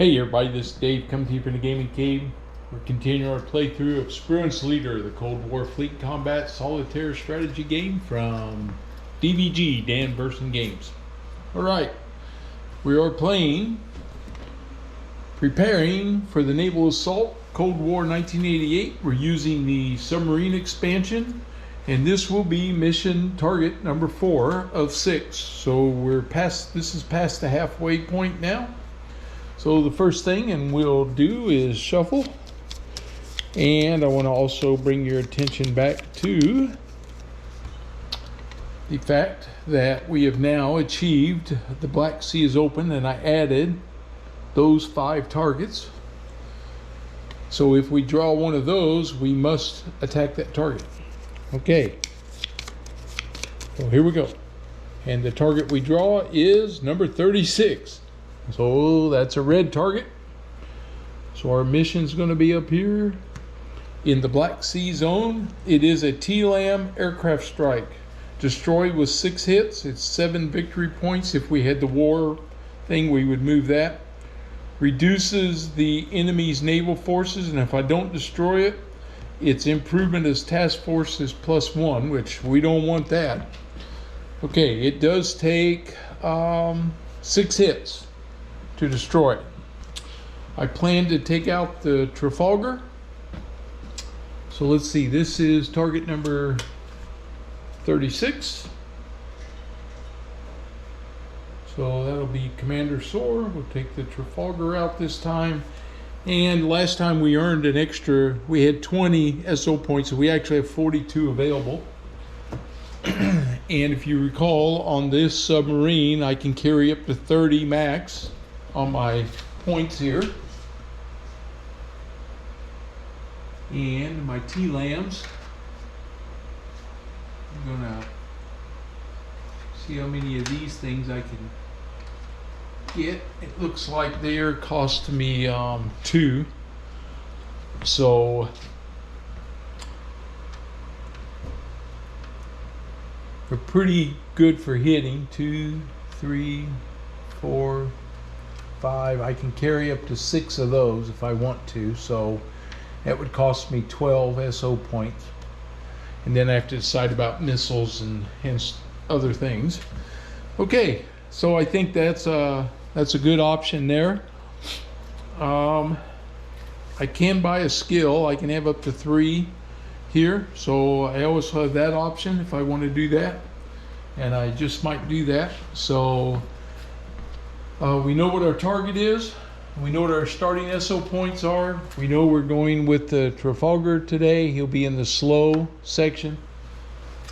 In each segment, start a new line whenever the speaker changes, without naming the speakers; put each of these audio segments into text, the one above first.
Hey everybody, this is Dave coming to you from the Gaming Cave. We're continuing our playthrough of Spruance Leader, the Cold War Fleet Combat Solitaire Strategy game from DVG, Dan Burson Games. Alright, we are preparing for the Naval Assault, Cold War 1988. We're using the submarine expansion, and this will be mission target number 4 of 6. So this is past the halfway point now. So the first thing and we'll do is shuffle, and I want to also bring your attention back to the fact that we have now achieved the Black Sea is open, and I added those 5 targets. So if we draw one of those, we must attack that target. Okay, so here we go, and the target we draw is number 36. So that's a red target. So our mission's going to be up here in the Black Sea zone. It is a TLAM aircraft strike. Destroy with 6 hits. It's 7 victory points. If we had the war thing, we would move that. Reduces the enemy's naval forces, and if I don't destroy it, its improvement as task force is +1, which we don't want that. Okay, it does take 6 hits to destroy it. I plan to take out the Trafalgar. So let's see, this is target number 36. So that'll be Commander Soar. We'll take the Trafalgar out this time. And last time we earned an extra, we had 20 SO points, so we actually have 42 available. And if you recall, on this submarine, I can carry up to 30 max on my points here. And my TLAMs, I'm gonna see how many of these things I can get. It looks like they're costing me 2. So they're pretty good for hitting. 2, 3, 4, 5. I can carry up to 6 of those if I want to, so that would cost me 12 SO points, and then I have to decide about missiles and hence other things. Okay, so I think that's a good option there. I can buy a skill. I can have up to 3 here, so I always have that option if I want to do that, and I just might do that. So we know what our target is. We know what our starting SO points are. We know we're going with the Trafalgar today. He'll be in the slow section.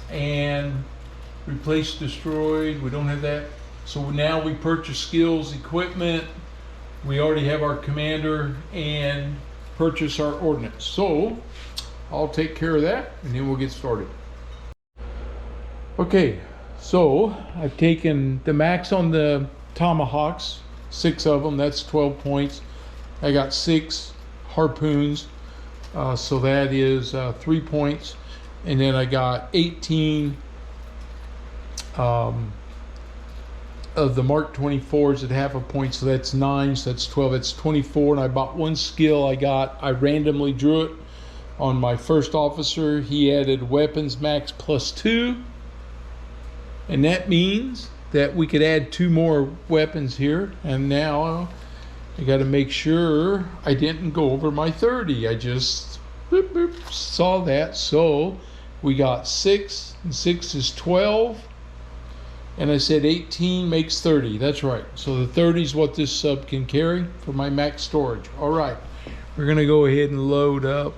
And replace destroyed. We don't have that. So now we purchase skills, equipment. We already have our commander, and purchase our ordnance. So I'll take care of that, and then we'll get started. Okay, so I've taken the max on the Tomahawks, 6 of them, that's 12 points. I got 6 harpoons, so that is 3 points. And then I got 18 of the Mark 24s at half a point, so that's 9, so that's 12, that's 24. And I bought 1 skill. I randomly drew it on my first officer. He added weapons max +2, and that means that we could add 2 more weapons here. And now I got to make sure I didn't go over my 30. I just saw that. So we got 6, and 6 is 12, and I said 18 makes 30. That's right. So the 30 is what this sub can carry for my max storage. All right, we're gonna go ahead and load up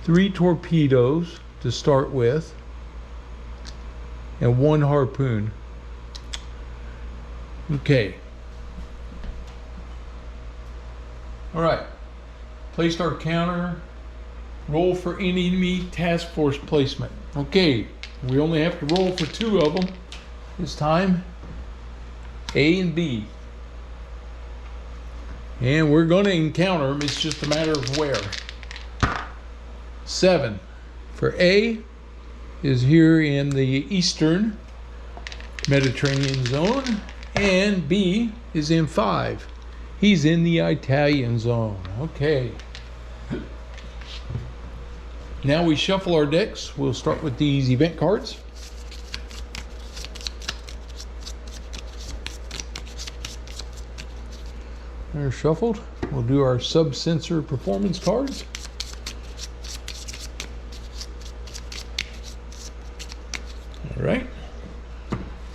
3 torpedoes to start with, and 1 harpoon. Okay. All right. Placed our counter. Roll for enemy task force placement. Okay. We only have to roll for 2 of them this time. A and B. And we're going to encounter them. It's just a matter of where. 7 for A is here in the eastern Mediterranean zone, and B is in 5 He's in the Italian zone. Okay. Now we shuffle our decks. We'll start with these event cards. They're shuffled. We'll do our sub-sensor performance cards. All right.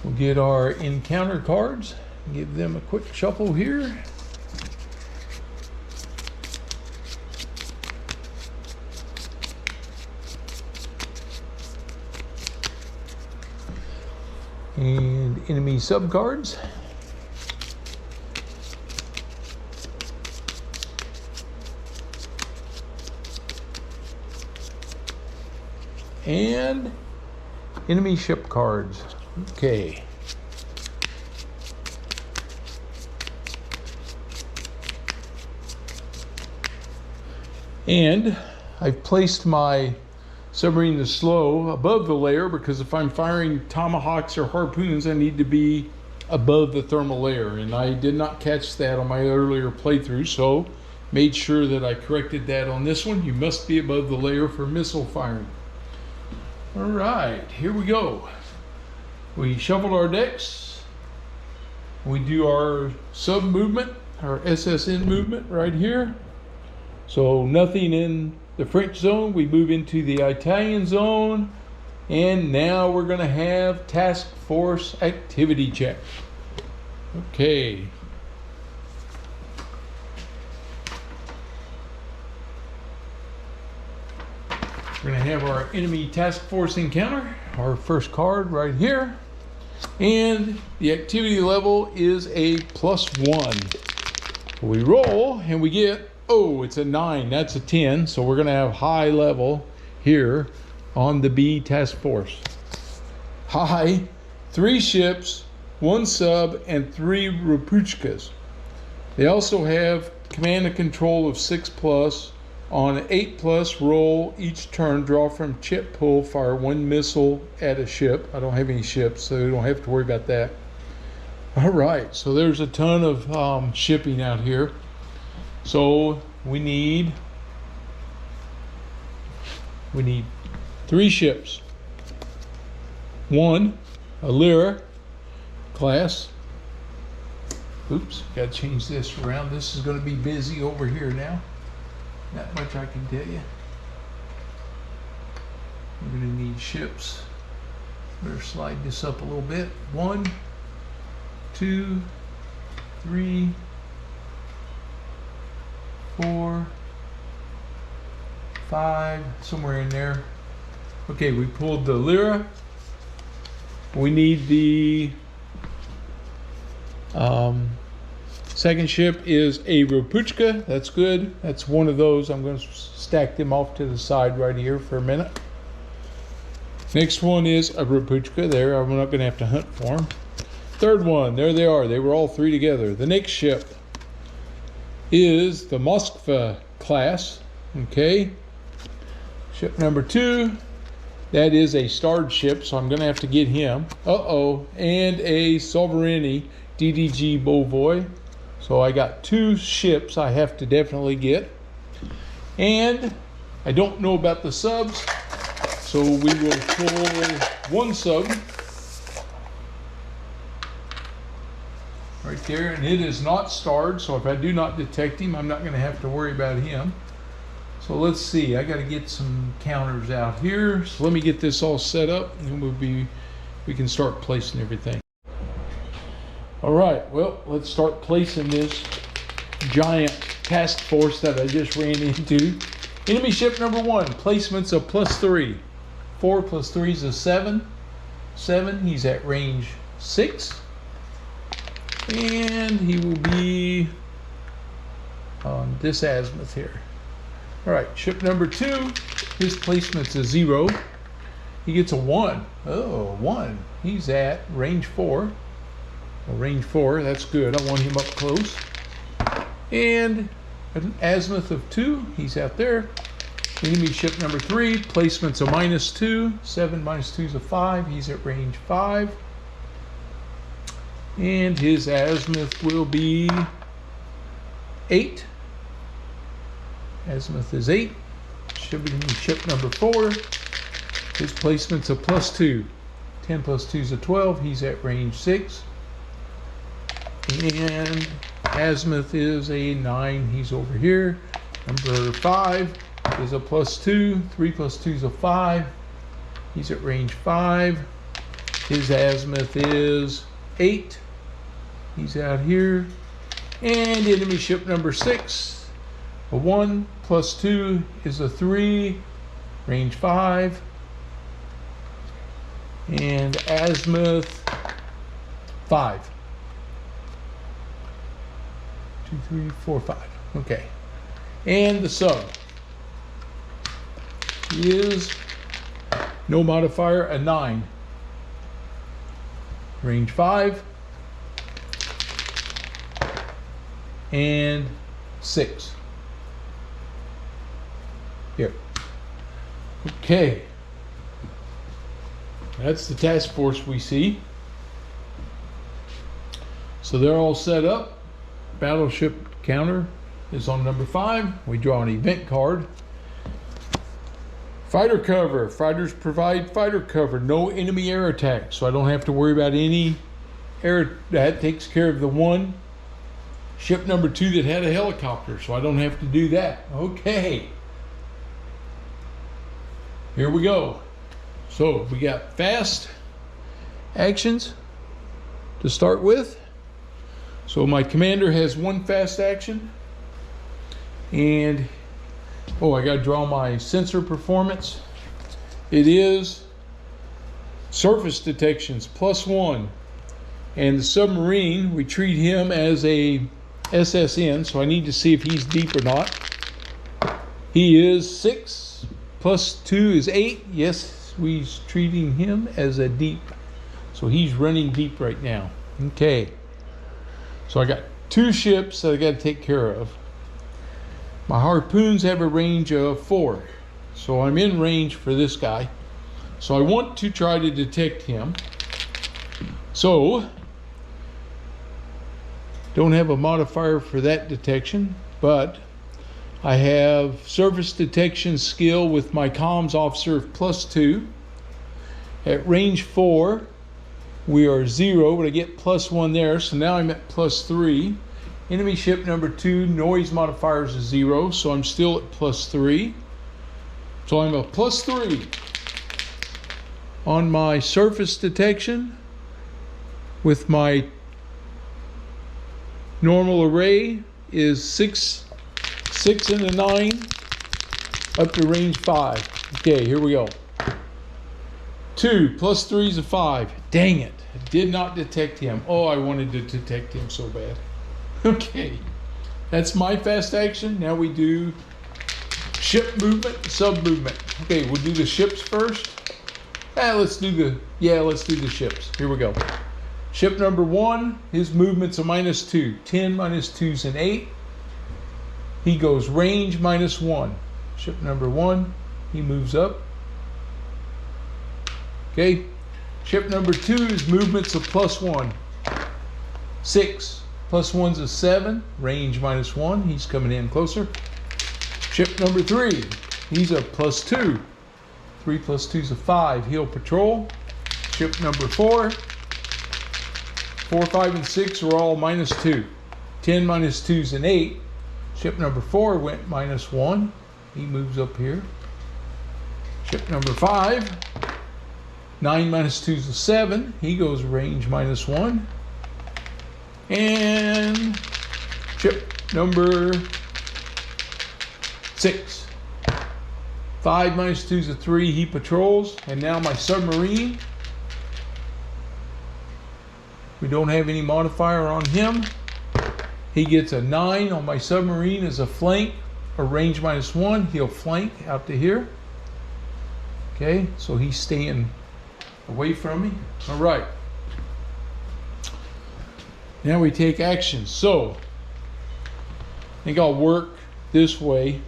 We'll get our encounter cards. Give them a quick shuffle here. And enemy sub cards. And enemy ship cards. Okay. And I've placed my submarine to slow above the layer, because if I'm firing tomahawks or harpoons, I need to be above the thermal layer, and I did not catch that on my earlier playthrough, so made sure that I corrected that on this one. You must be above the layer for missile firing. All right, here we go. We shuffled our decks. We do our sub movement, our SSN movement right here. So nothing in the French zone. We move into the Italian zone. And now we're going to have task force activity check. Okay. We're going to have our enemy task force encounter, our first card right here. And the activity level is a +1. We roll and we get, oh, it's a 9. That's a 10. So we're going to have high level here on the B task force. High, 3 ships, 1 sub, and 3 Rapuchkas. They also have command and control of 6+. On an 8+, roll each turn, draw from chip pool, fire 1 missile at a ship. I don't have any ships, so you don't have to worry about that. All right, so there's a ton of shipping out here. So we need 3 ships. 1, a Lyra class. Oops, got to change this around. This is going to be busy over here now. That much I can tell you. We're going to need ships. Better slide this up a little bit. 1, 2, 3, 4, 5, somewhere in there. Okay, we pulled the Lyra. We need the second ship is a Rapuchka. That's good. That's one of those. I'm going to stack them off to the side right here for a minute. Next one is a Rapuchka. There, I'm not going to have to hunt for them. Third one, there they are. They were all 3 together. The next ship is the Moskva class. Okay. Ship number 2. That is a starred ship, so I'm going to have to get him. And a Sovereign DDG Bovoy. So I got 2 ships I have to definitely get. And I don't know about the subs, so we will pull 1 sub right there, and it is not starred, so if I do not detect him, I'm not going to have to worry about him. So let's see, I got to get some counters out here. So let me get this all set up, and we can start placing everything. All right, well, let's start placing this giant task force that I just ran into. Enemy ship number 1, placements of +3. 4 + 3 is a 7. 7, he's at range 6. And he will be on this azimuth here. All right, ship number 2, his placement's a 0. He gets a 1. Oh, 1. He's at range 4. Well, range 4, that's good. I want him up close. And an azimuth of 2, he's out there. Enemy ship number 3, placement's a -2. 7 - 2 is a 5. He's at range 5. And his azimuth will be 8. Azimuth is 8. Ship number 4. His placement's a +2. 10 plus 2 is a 12. He's at range 6. And azimuth is a 9. He's over here. Number 5 is a +2. 3 plus 2 is a 5. He's at range 5. His azimuth is 8. He's out here. And enemy ship number 6. A 1 plus 2 is a 3. Range 5. And azimuth 5. 2, 3, 4, 5. Okay. And the sub is no modifier, a 9. Range 5. And 6. Here. Okay. That's the task force we see. So they're all set up. Battleship counter is on number 5. We draw an event card. Fighter cover. Fighters provide fighter cover. No enemy air attack. So I don't have to worry about any air. That takes care of the one ship number 2 that had a helicopter. So I don't have to do that. Okay. Here we go. So we got fast actions to start with. So my commander has 1 fast action. And I got to draw my sensor performance. It is surface detections +1. And the submarine, we treat him as a SSN, so I need to see if he's deep or not. He is 6 plus 2 is 8. Yes, we're treating him as a deep. So he's running deep right now. Okay. So I got 2 ships that I got to take care of. My harpoons have a range of 4. So I'm in range for this guy. So I want to try to detect him. So don't have a modifier for that detection, but I have surface detection skill with my comms officer of +2. At range 4, we are 0, but I get +1 there, so now I'm at +3. Enemy ship number 2, noise modifiers is 0, so I'm still at +3. So I'm a +3 on my surface detection with my normal array is 6 and a 9 up to range 5. Okay, here we go. 2 plus 3 is a 5. Dang it, I did not detect him. Oh, I wanted to detect him so bad. Okay, that's my fast action. Now we do ship movement, sub movement. Okay, we'll do the ships first. Let's do the ships. Here we go. Ship number 1, his movement's a -2. 10 minus 2 is an 8. He goes range -1. Ship number 1, he moves up. Okay. Ship number 2, his movement's a +1. 6 plus 1's a 7. Range -1. He's coming in closer. Ship number 3, he's a +2. 3 plus 2 is a 5. He'll patrol. Ship number 4. 4, 5, and 6 are all -2. 10 minus 2 is an 8. Ship number 4 went -1. He moves up here. Ship number 5. 9 minus 2 is a 7. He goes range -1. And ship number 6. 5 minus 2 is a 3. He patrols. And now my submarine. We don't have any modifier on him. He gets a 9 on my submarine as a flank, or range -1. He'll flank out to here. Okay, so he's staying away from me. All right. Now we take action. So I think I'll work this way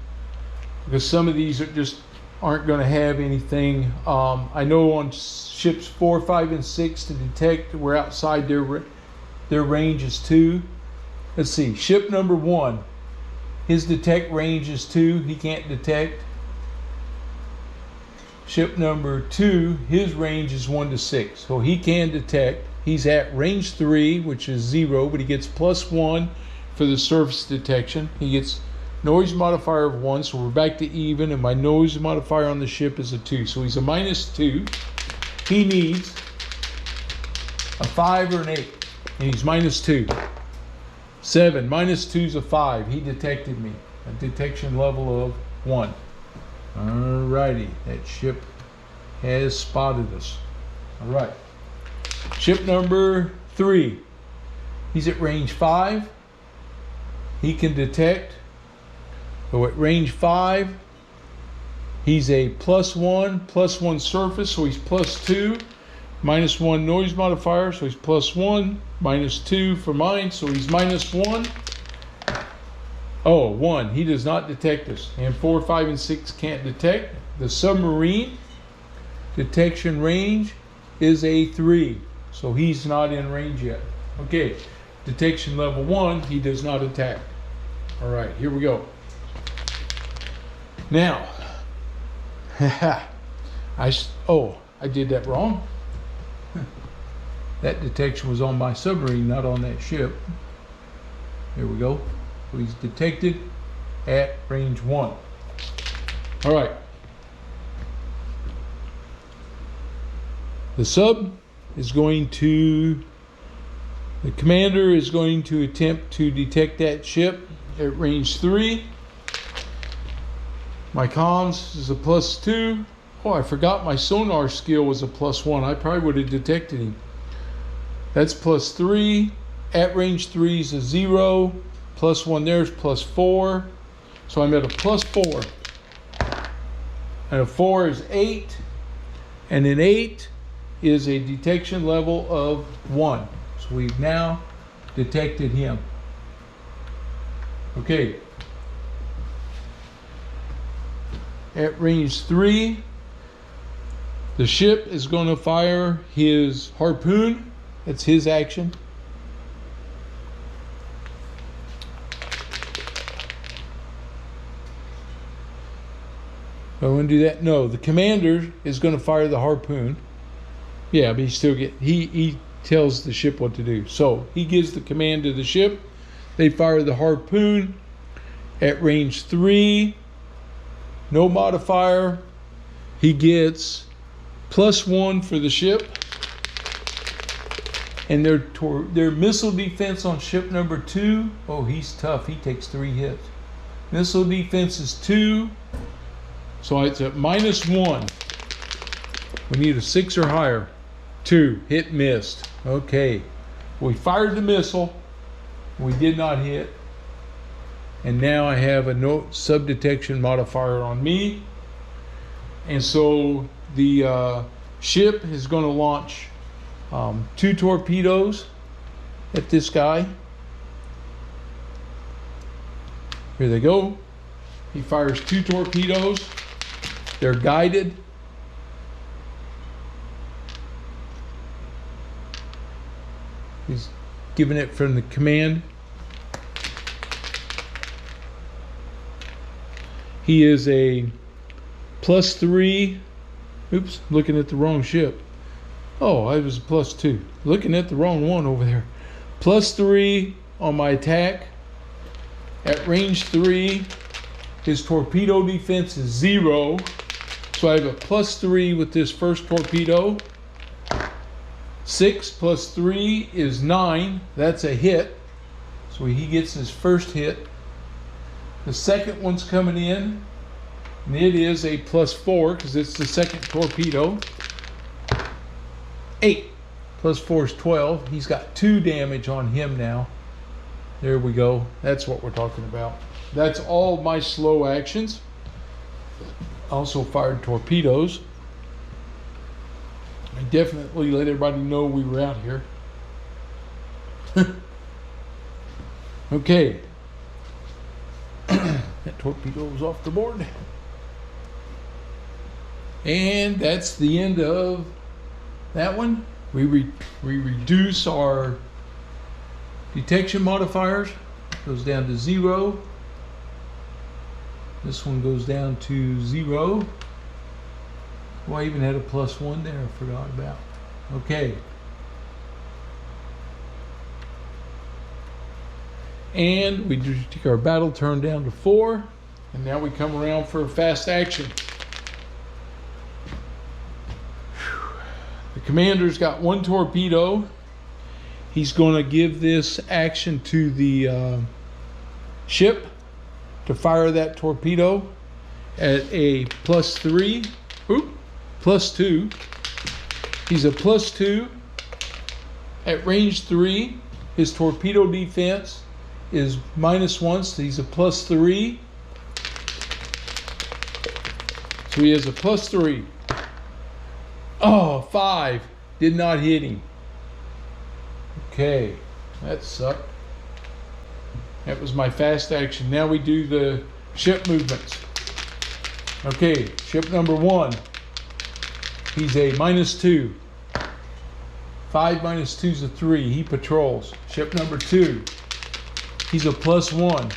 because some of these aren't going to have anything. I know on ships 4, 5, and 6 to detect we're outside their range is 2. Let's see. Ship number 1. His detect range is 2. He can't detect. Ship number 2, his range is 1 to 6. So he can detect. He's at range 3, which is 0, but he gets +1 for the surface detection. He gets noise modifier of 1, so we're back to even, and my noise modifier on the ship is a 2. So he's a -2. He needs a 5 or an 8, and he's -2. 7, -2 is a 5. He detected me. A detection level of 1. Alrighty, that ship has spotted us. Alright. Ship number 3. He's at range 5. He can detect. So at range 5, he's a +1 surface, so he's +2. -1 noise modifier, so he's +1. -2 for mine, so he's -1. Oh, 1. He does not detect us. And 4, 5, and 6 can't detect. The submarine detection range is a 3. So he's not in range yet. Okay. Detection level 1, he does not attack. Alright, here we go. Now, I did that wrong. That detection was on my submarine, not on that ship. There we go. So he's detected at range 1. All right. The commander is going to attempt to detect that ship at range 3. My comms is a +2. Oh, I forgot my sonar skill was a +1. I probably would have detected him. That's +3. At range 3 is a 0. +1 there is +4. So I'm at a +4. And a 4 is 8. And an 8 is a detection level of 1. So we've now detected him. Okay. At range 3, the ship is going to fire his harpoon. That's his action. I want to do that. No, the commander is going to fire the harpoon. Yeah, but he tells the ship what to do. So he gives the command to the ship. They fire the harpoon at range 3. No modifier. He gets +1 for the ship. And their missile defense on ship number 2. Oh, he's tough. He takes 3 hits. Missile defense is 2. So it's at -1. We need a 6 or higher. 2. Hit, missed. Okay. We fired the missile. We did not hit. And now I have a no sub-detection modifier on me. And so the ship is going to launch 2 torpedoes at this guy. Here they go. He fires 2 torpedoes. They're guided. He's giving it from the command. He is a +3. Oops, looking at the wrong ship. Oh, I was a +2. Looking at the wrong one over there. +3 on my attack. At range 3, his torpedo defense is 0. So I have a +3 with this first torpedo. 6 + 3 is 9. That's a hit. So he gets his first hit. The second one's coming in. And it is a +4 because it's the second torpedo. 8 + 4 is 12. He's got 2 damage on him now. There we go. That's what we're talking about. That's all my slow actions. Also fired torpedoes. I definitely let everybody know we were out here. Okay. That torpedo was off the board. And that's the end of that one. We reduce our detection modifiers. Goes down to 0. This one goes down to 0. Oh, I even had a +1 there, I forgot about. Okay. And we just take our battle turn down to 4. And now we come around for a fast action. The commander's got 1 torpedo. He's going to give this action to the ship to fire that torpedo at a +3. Oop, +2. He's a +2 at range 3. His torpedo defense is -1, so he's a +3. So he has a +3. Oh, 5. Did not hit him. Okay, that sucked. That was my fast action. Now we do the ship movements. Okay, ship number 1. He's a -2. 5 - 2 is a 3. He patrols. Ship number 2. He's a +1.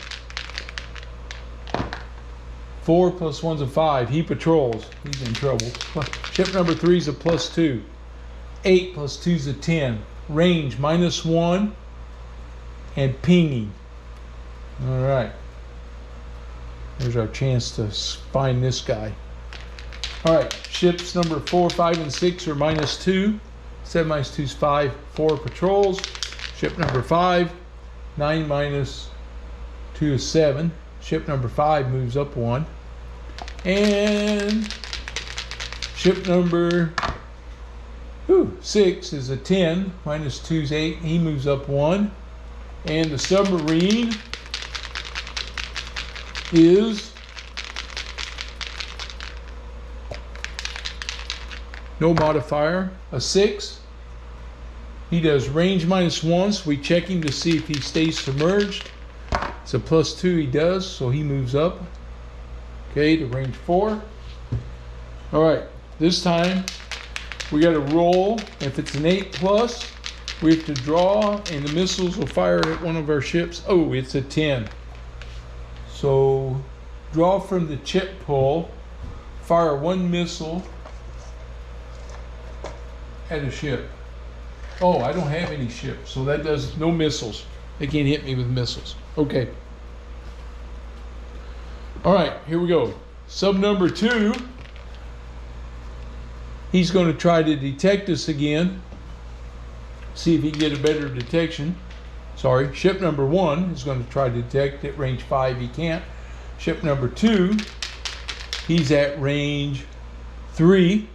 4 + 1's a 5. He patrols. He's in trouble. Ship number 3 is a +2. 8 + 2 is a 10. Range -1 and pinging. All right. There's our chance to find this guy. All right. Ships number 4, 5, and 6 are -2. 7 - 2 is 5. 4 patrols. Ship number 5. 9 - 2 is 7. Ship number 5 moves up 1. And ship number 6 is a 10. -2 is 8. He moves up 1. And the submarine is no modifier, a 6. He does range -1, so we check him to see if he stays submerged. It's a +2, he does, so he moves up. Okay, to range 4. All right, this time we got to roll. If it's an 8+, we have to draw, and the missiles will fire at one of our ships. Oh, it's a 10. So draw from the chip pull, fire 1 missile at a ship. Oh, I don't have any ships, so that does no missiles. They can't hit me with missiles. Okay. All right, here we go. Sub number 2. He's going to try to detect us again. See if he can get a better detection. Sorry, ship number 1 is going to try to detect at range 5. He can't. Ship number 2, he's at range 3.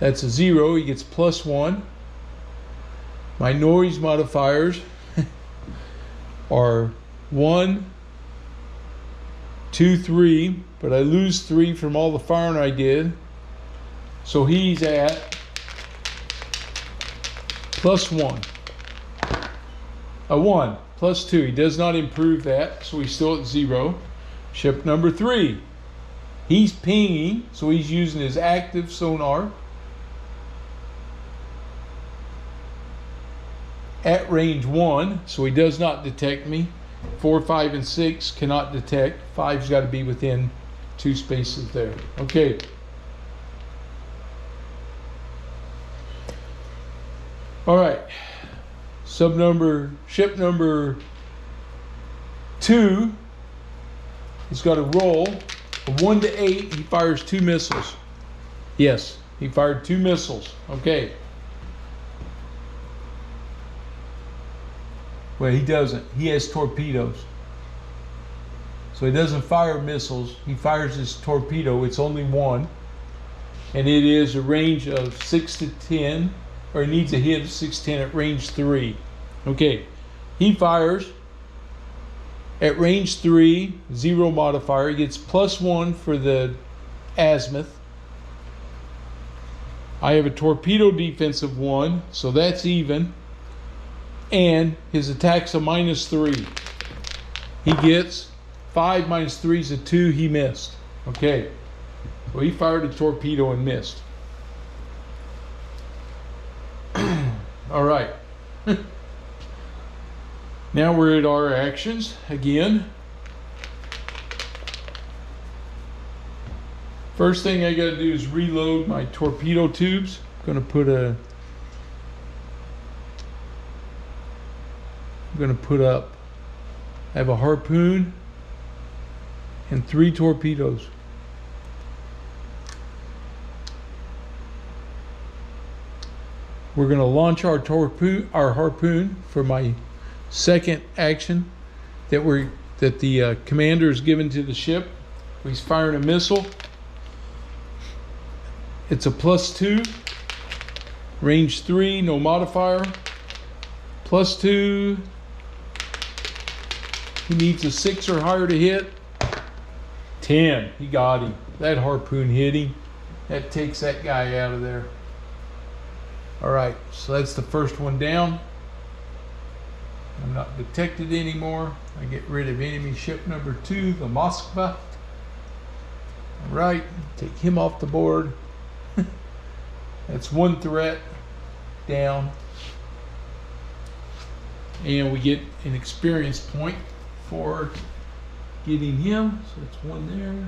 That's a 0. He gets +1. My noise modifiers are 1, 2, 3, but I lose 3 from all the firing I did. So he's at +1. A 1, +2. He does not improve that, so he's still at 0. Ship number 3. He's pinging, so he's using his active sonar. At range 1, so he does not detect me. 4, 5, and 6 cannot detect. 5's got to be within 2 spaces there. Okay. All right. Ship number 2 has got a roll. A 1 to 8, he fires 2 missiles. Yes, he fired 2 missiles. Okay. Well, he doesn't. He has torpedoes. So he doesn't fire missiles. He fires his torpedo. It's only 1. And it is a range of 6 to 10, or he needs a hit of 6 to 10 at range 3. Okay. He fires at range 3, 0 modifier. He gets +1 for the azimuth. I have a torpedo defense of 1, so that's even. And his attack's a -3. He gets 5 - 3 is a 2. He missed. Okay. So he fired a torpedo and missed. All right. Now we're at our actions again. First thing I got to do is reload my torpedo tubes. I'm going to put up, I have a harpoon and 3 torpedoes. We're going to launch our harpoon for my second action that the commander is given to the ship. He's firing a missile. It's a +2, range 3, no modifier. +2. He needs a 6 or higher to hit. 10. He got him. That harpoon hit him. That takes that guy out of there. All right, so that's the first one down. I'm not detected anymore. I get rid of enemy ship number 2, the Moskva. All right, take him off the board. That's 1 threat down. And we get an experience point for getting him. So it's 1 there and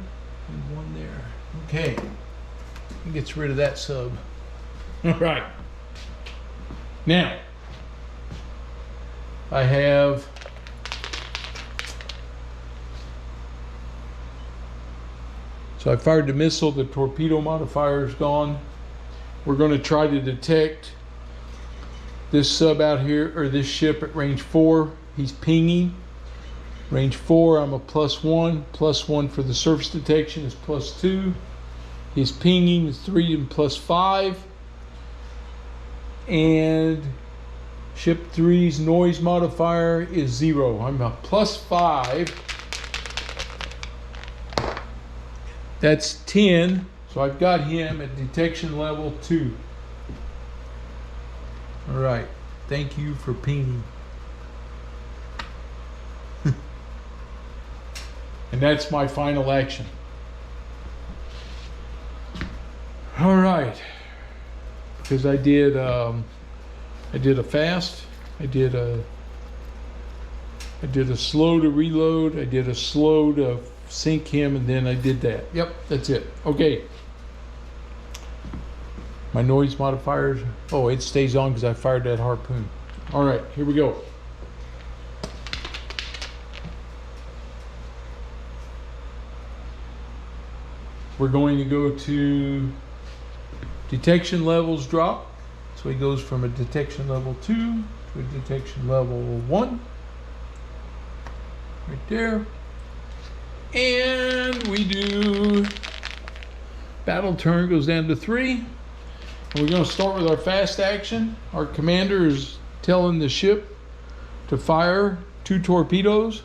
1 there. Okay, he gets rid of that sub. All right. Now, I have so I fired the missile, the torpedo modifier is gone. We're going to try to detect this sub out here, or this ship at range 4. He's pinging. Range 4, I'm a +1. +1 for the surface detection is +2. His pinging is 3 and +5. And ship 3's noise modifier is 0. I'm a +5. That's 10. So I've got him at detection level 2. All right. Thank you for pinging. And that's my final action. All right. Because I did a fast, I did a slow to reload, I did a slow to sink him, and then I did that. Yep, that's it. Okay. My noise modifiers, oh, it stays on because I fired that harpoon. All right, here we go. We're going to go to detection levels drop. So he goes from a detection level 2 to a detection level 1. Right there. And we do battle turn goes down to 3. And we're going to start with our fast action. Our commander is telling the ship to fire 2 torpedoes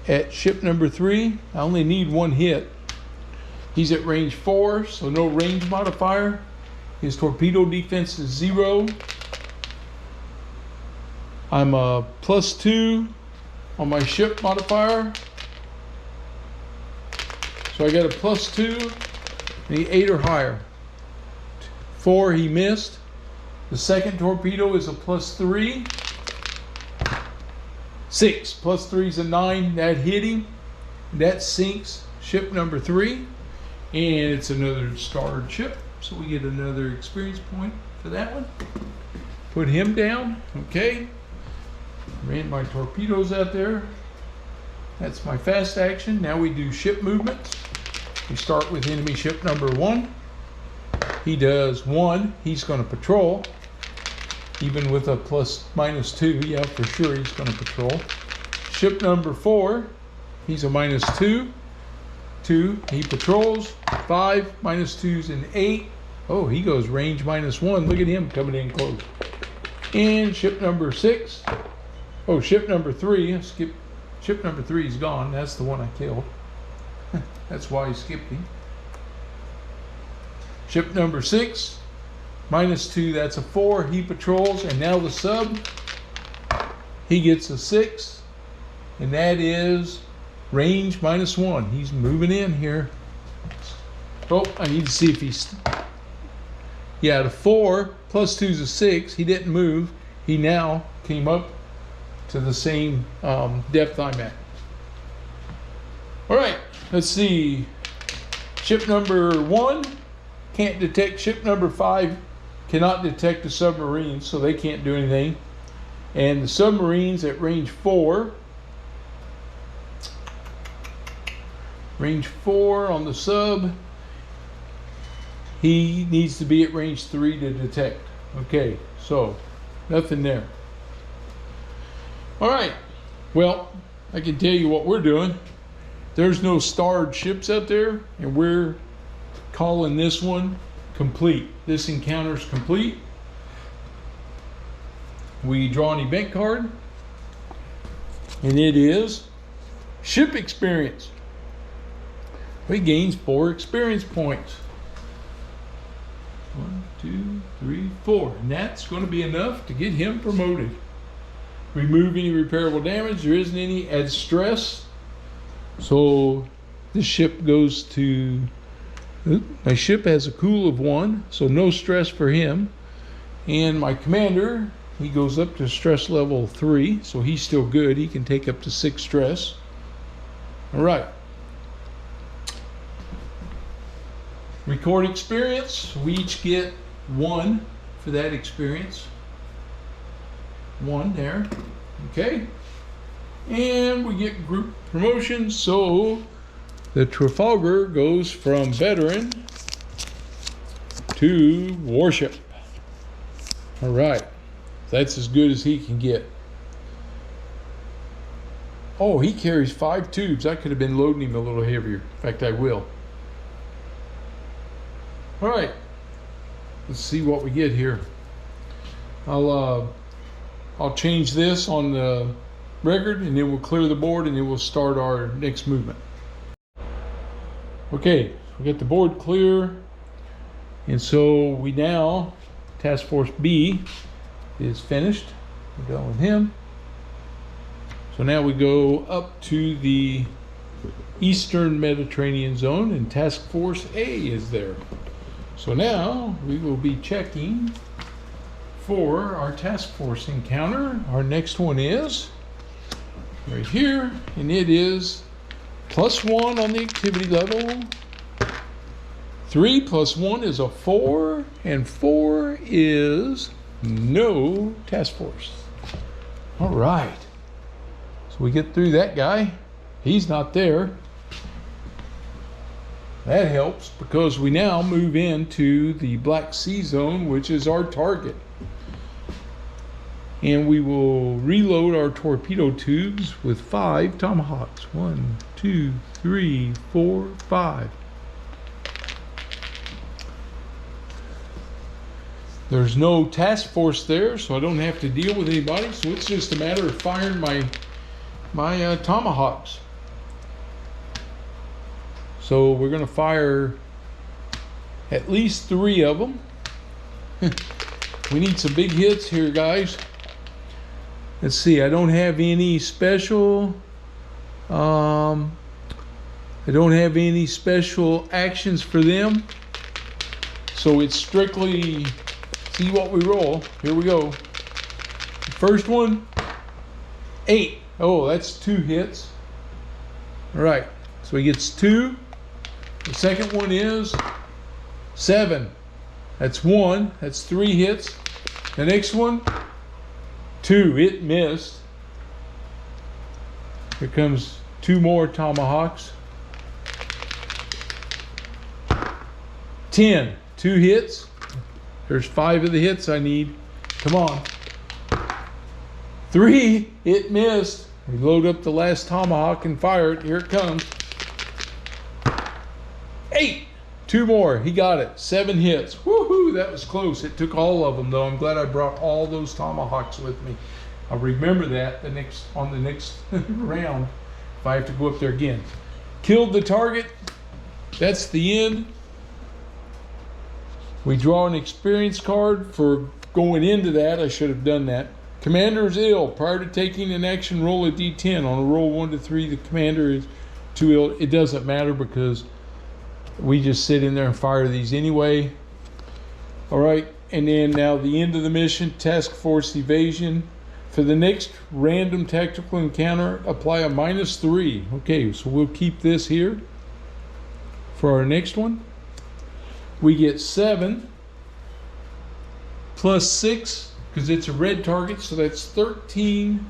at ship number 3. I only need 1 hit. He's at range 4, so no range modifier. His torpedo defense is 0. I'm a +2 on my ship modifier. So I got a +2, and he 8 or higher. 4 he missed. The second torpedo is a +3. 6 +3 is a 9. That hit him. That sinks ship number 3. And it's another starred ship, so we get another experience point for that one. Put him down, okay. Ran my torpedoes out there. That's my fast action. Now we do ship movements. We start with enemy ship number 1. He does 1. He's going to patrol. Even with a ±2, yeah, for sure he's going to patrol. Ship number 4, he's a -2. 2, he patrols. 5, -2's an 8. Oh, he goes range -1. Look at him coming in close. And ship number 6. Oh, ship number 3. Skip. Ship number 3 is gone. That's the one I killed. That's why I skipped him. Ship number 6. -2, that's a 4. He patrols. And now the sub. He gets a 6. And that is range -1. He's moving in here. Oh, I need to see if he's... Yeah, the 4 +2 is a 6. He didn't move. He now came up to the same depth I'm at. All right, let's see. Ship number 1 can't detect. Ship number 5 cannot detect a submarine, so they can't do anything. And the submarines at range 4, on the sub, he needs to be at range 3 to detect. Okay, so nothing there. All right, well, I can tell you what we're doing. There's no starred ships out there, and we're calling this one complete. This encounter's complete. We draw an event card, and it is ship experience. He gains 4 experience points. 1, 2, 3, 4, and that's going to be enough to get him promoted. Remove any repairable damage. There isn't any. Add stress. So this ship goes to. My ship has a cool of 1, so no stress for him. And my commander, he goes up to stress level 3, so he's still good. He can take up to 6 stress. All right. Record experience. We each get 1 for that experience. 1 there. Okay. And we get group promotions. So the Trafalgar goes from veteran to warship. All right. That's as good as he can get. Oh, he carries 5 tubes. I could have been loading him a little heavier. In fact, I will. All right. Let's see what we get here. I'll change this on the record, and then we'll clear the board, and then we'll start our next movement. Okay, we got the board clear, and so we now, Task Force B is finished. We're done with him. So now we go up to the Eastern Mediterranean zone, and Task Force A is there. So now we will be checking for our task force encounter. Our next one is right here, and it is +1 on the activity level. 3 + 1 is a 4, and 4 is no task force. All right. So we get through that guy. He's not there. That helps because we now move into the Black Sea zone, which is our target. And we will reload our torpedo tubes with 5 tomahawks. 1, 2, 3, 4, 5. There's no task force there, so I don't have to deal with anybody. So it's just a matter of firing my tomahawks. So we're going to fire at least 3 of them. We need some big hits here, guys. Let's see, I don't have any special actions for them. So it's strictly see what we roll. Here we go. The first one, 8. Oh, that's 2 hits. All right, so he gets 2. The second one is 7. That's 1. That's 3 hits. The next one, 2. It missed. Here comes 2 more tomahawks. 10. 2 hits. There's 5 of the hits I need. Come on. 3. It missed. We load up the last tomahawk and fire it. Here it comes. 8. 2 more. He got it. 7 hits. Woohoo! That was close. It took all of them, though. I'm glad I brought all those tomahawks with me. I'll remember that on the next round if I have to go up there again. Killed the target. That's the end. We draw an experience card for going into that. I should have done that. Commander is ill. Prior to taking an action, roll a d10. On a roll 1 to 3, the commander is too ill. It doesn't matter because we just sit in there and fire these anyway. All right, and then now the end of the mission, task force evasion. For the next random tactical encounter, apply a -3. Okay, so we'll keep this here for our next one. We get 7 plus 6 because it's a red target, so that's 13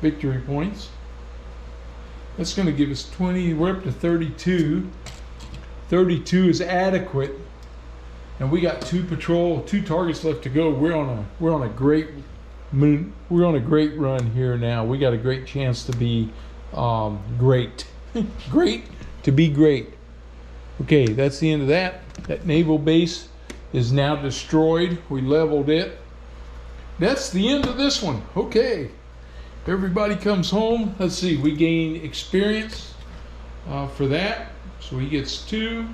victory points. That's going to give us 20. We're up to 32. 32 is adequate, and we got 2 targets left to go. We're on a great run here now. We got a great chance to be great. Great to be great. Okay, that's the end of that. That naval base is now destroyed. We leveled it. That's the end of this one. Okay, everybody comes home. Let's see, we gain experience for that. So he gets 2.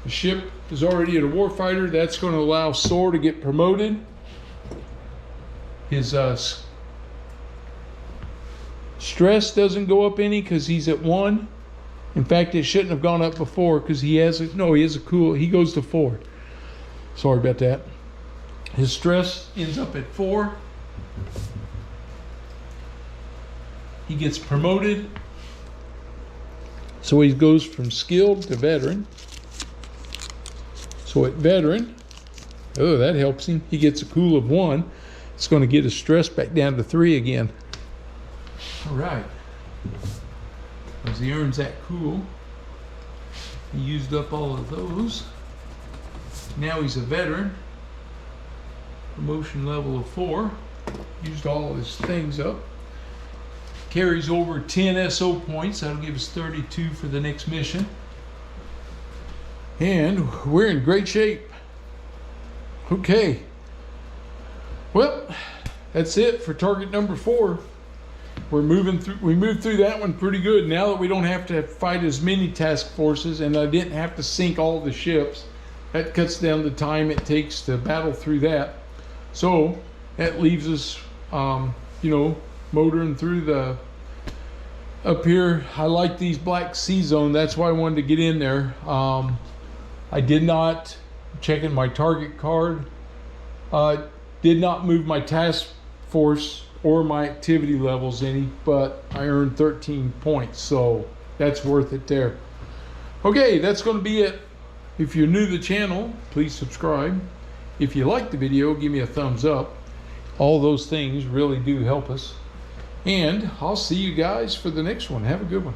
The ship is already at a warfighter. That's going to allow Soar to get promoted. His stress doesn't go up any because he's at 1. In fact, it shouldn't have gone up before because he has a cool. He goes to 4. Sorry about that. His stress ends up at 4. He gets promoted. So he goes from skilled to veteran. So at veteran, oh, that helps him. He gets a cool of 1. It's going to get his stress back down to 3 again. All right. As he earns that cool, he used up all of those. Now he's a veteran. Promotion level of 4. Used all of his things up. Carries over 10 SO points. That'll give us 32 for the next mission. And we're in great shape. Okay. Well, that's it for target number 4. We moved through that one pretty good. Now that we don't have to fight as many task forces, and I didn't have to sink all the ships, that cuts down the time it takes to battle through that. So that leaves us, motoring through the up here. I like these Black Sea Zone. That's why I wanted to get in there. I did not, checking my target card, did not move my task force or my activity levels any, but I earned 13 points, so that's worth it there. Okay, that's going to be it. If you're new to the channel, please subscribe. If you like the video, give me a thumbs up. All those things really do help us. And I'll see you guys for the next one. Have a good one.